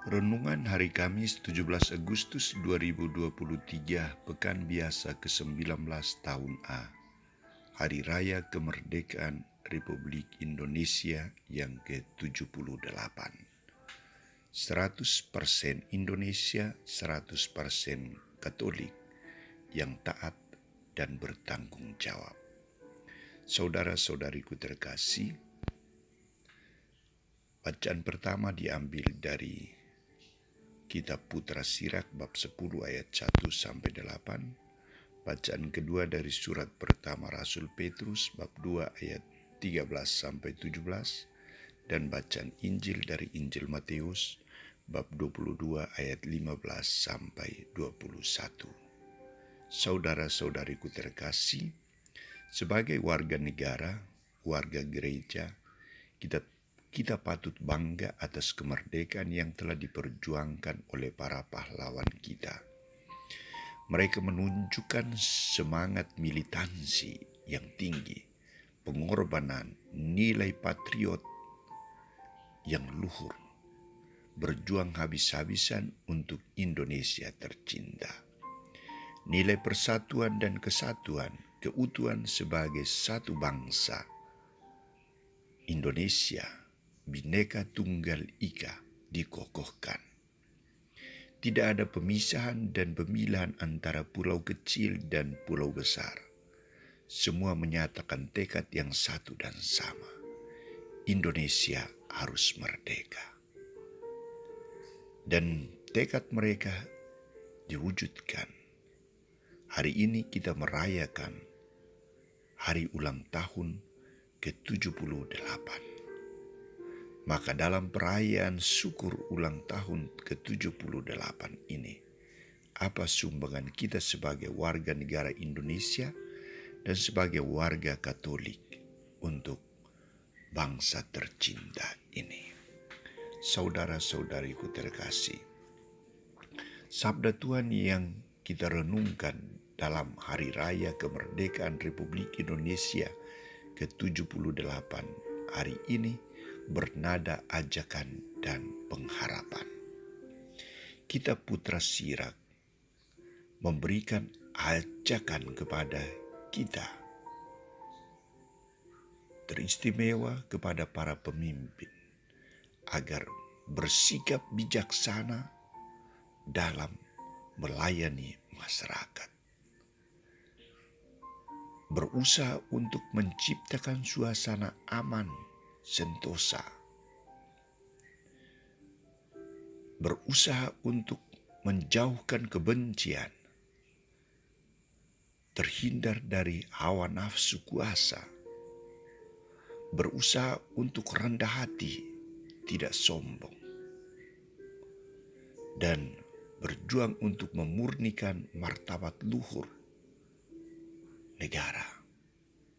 Renungan Hari Kamis 17 Agustus 2023, Pekan Biasa ke-19 tahun A, Hari Raya Kemerdekaan Republik Indonesia yang ke-78. 100% Indonesia, 100% Katolik yang taat dan bertanggung jawab. Saudara-saudariku terkasih, bacaan pertama diambil dari Kitab Putra Sirak bab 10 ayat 1 sampai 8. Bacaan kedua dari surat pertama Rasul Petrus bab 2 ayat 13 sampai 17 dan bacaan Injil dari Injil Matius bab 22 ayat 15 sampai 21. Saudara-saudariku terkasih, sebagai warga negara, warga gereja, kita patut bangga atas kemerdekaan yang telah diperjuangkan oleh para pahlawan kita. Mereka menunjukkan semangat militansi yang tinggi, pengorbanan, nilai patriot yang luhur, berjuang habis-habisan untuk Indonesia tercinta. Nilai persatuan dan kesatuan, keutuhan sebagai satu bangsa Indonesia, Bhinneka Tunggal Ika, dikokohkan. Tidak ada pemisahan dan pemilahan antara pulau kecil dan pulau besar. Semua menyatakan tekad yang satu dan sama. Indonesia harus merdeka. Dan tekad mereka diwujudkan. Hari ini kita merayakan hari ulang tahun ke-78. Maka dalam perayaan syukur ulang tahun ke-78 ini, apa sumbangan kita sebagai warga negara Indonesia dan sebagai warga Katolik untuk bangsa tercinta ini? Saudara-saudariku terkasih, sabda Tuhan yang kita renungkan dalam Hari Raya Kemerdekaan Republik Indonesia ke-78 hari ini bernada ajakan dan pengharapan. Kitab Putra Sirak memberikan ajakan kepada kita, teristimewa kepada para pemimpin, agar bersikap bijaksana dalam melayani masyarakat. Berusaha untuk menciptakan suasana aman, sentosa. Berusaha untuk menjauhkan kebencian, terhindar dari hawa nafsu kuasa. Berusaha untuk rendah hati, tidak sombong. Dan berjuang untuk memurnikan martabat luhur negara,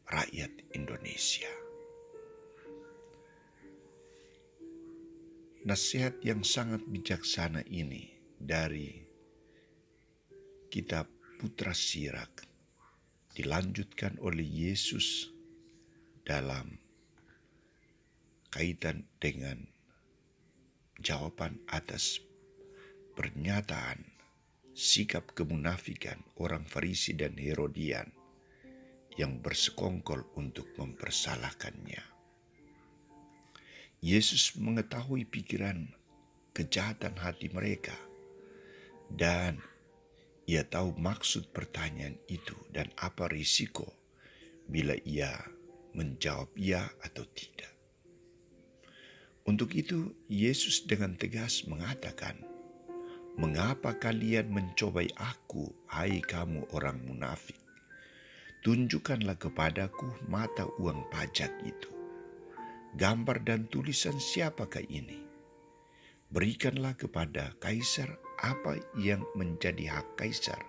rakyat Indonesia. Nasihat yang sangat bijaksana ini dari Kitab Putra Sirak dilanjutkan oleh Yesus dalam kaitan dengan jawaban atas pernyataan sikap kemunafikan orang Farisi dan Herodian yang bersekongkol untuk mempersalahkannya. Yesus mengetahui pikiran kejahatan hati mereka dan ia tahu maksud pertanyaan itu dan apa risiko bila ia menjawab ya atau tidak. Untuk itu Yesus dengan tegas mengatakan, "Mengapa kalian mencobai aku, hai kamu orang munafik? Tunjukkanlah kepadaku mata uang pajak itu. Gambar dan tulisan siapakah ini? Berikanlah kepada Kaisar apa yang menjadi hak Kaisar,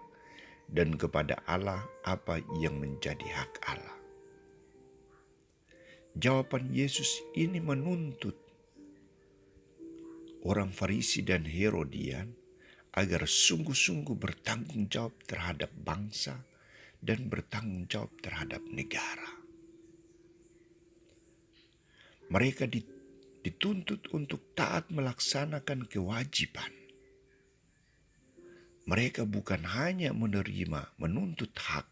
dan kepada Allah apa yang menjadi hak Allah." Jawaban Yesus ini menuntut orang Farisi dan Herodian agar sungguh-sungguh bertanggung jawab terhadap bangsa dan bertanggung jawab terhadap negara. Mereka dituntut untuk taat melaksanakan kewajiban. Mereka bukan hanya menuntut hak,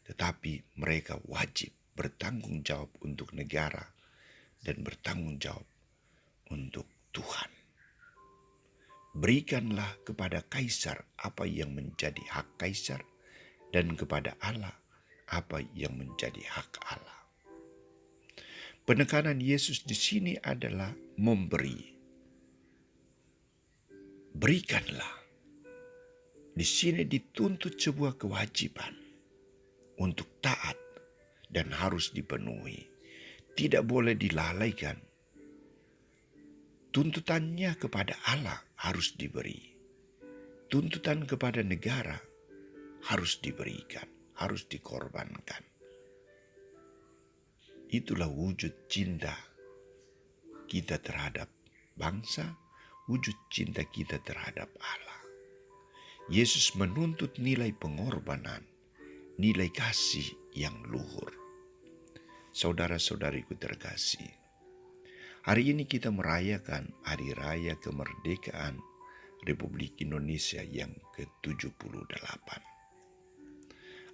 tetapi mereka wajib bertanggung jawab untuk negara dan bertanggung jawab untuk Tuhan. Berikanlah kepada kaisar apa yang menjadi hak kaisar, dan kepada Allah apa yang menjadi hak Allah. Penekanan Yesus di sini adalah memberi. Berikanlah. Di sini dituntut sebuah kewajiban untuk taat dan harus dipenuhi. Tidak boleh dilalaikan. Tuntutannya kepada Allah harus diberi. Tuntutan kepada negara harus diberikan, harus dikorbankan. Itulah wujud cinta kita terhadap bangsa, wujud cinta kita terhadap Allah. Yesus menuntut nilai pengorbanan, nilai kasih yang luhur. Saudara-saudariku terkasih, hari ini kita merayakan Hari Raya Kemerdekaan Republik Indonesia yang ke-78.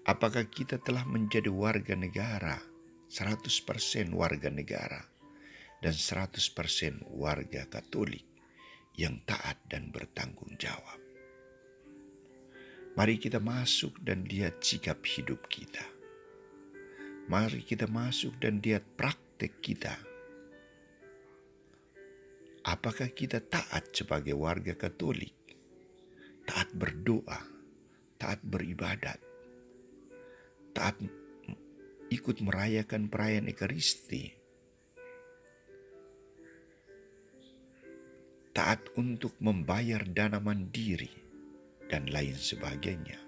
Apakah kita telah menjadi warga negara, 100% warga negara, dan 100% warga Katolik yang taat dan bertanggung jawab? Mari kita masuk dan lihat sikap hidup kita. Mari kita masuk dan lihat praktek kita. Apakah kita taat sebagai warga Katolik? Taat berdoa, taat beribadat, taat ikut merayakan perayaan Ekaristi, taat untuk membayar dana mandiri, dan lain sebagainya.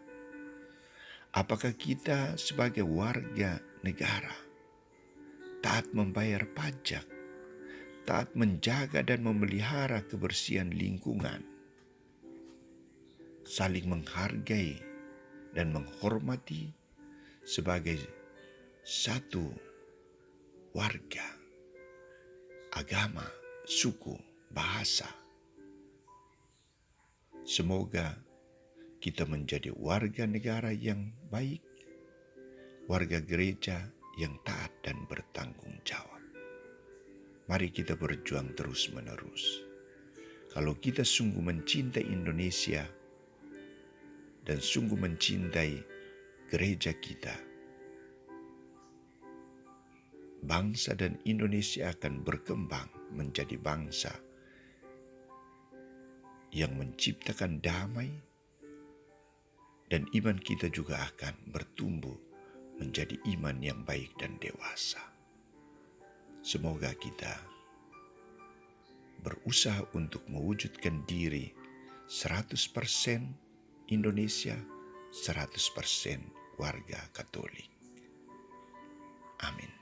Apakah kita sebagai warga negara taat membayar pajak, taat menjaga dan memelihara kebersihan lingkungan, saling menghargai dan menghormati sebagai satu warga, agama, suku, bahasa? Semoga kita menjadi warga negara yang baik, warga gereja yang taat dan bertanggung jawab. Mari kita berjuang terus-menerus. Kalau kita sungguh mencintai Indonesia dan sungguh mencintai gereja kita, bangsa dan Indonesia akan berkembang menjadi bangsa yang menciptakan damai, dan iman kita juga akan bertumbuh menjadi iman yang baik dan dewasa. Semoga kita berusaha untuk mewujudkan diri 100% Indonesia, 100% warga Katolik. Amin.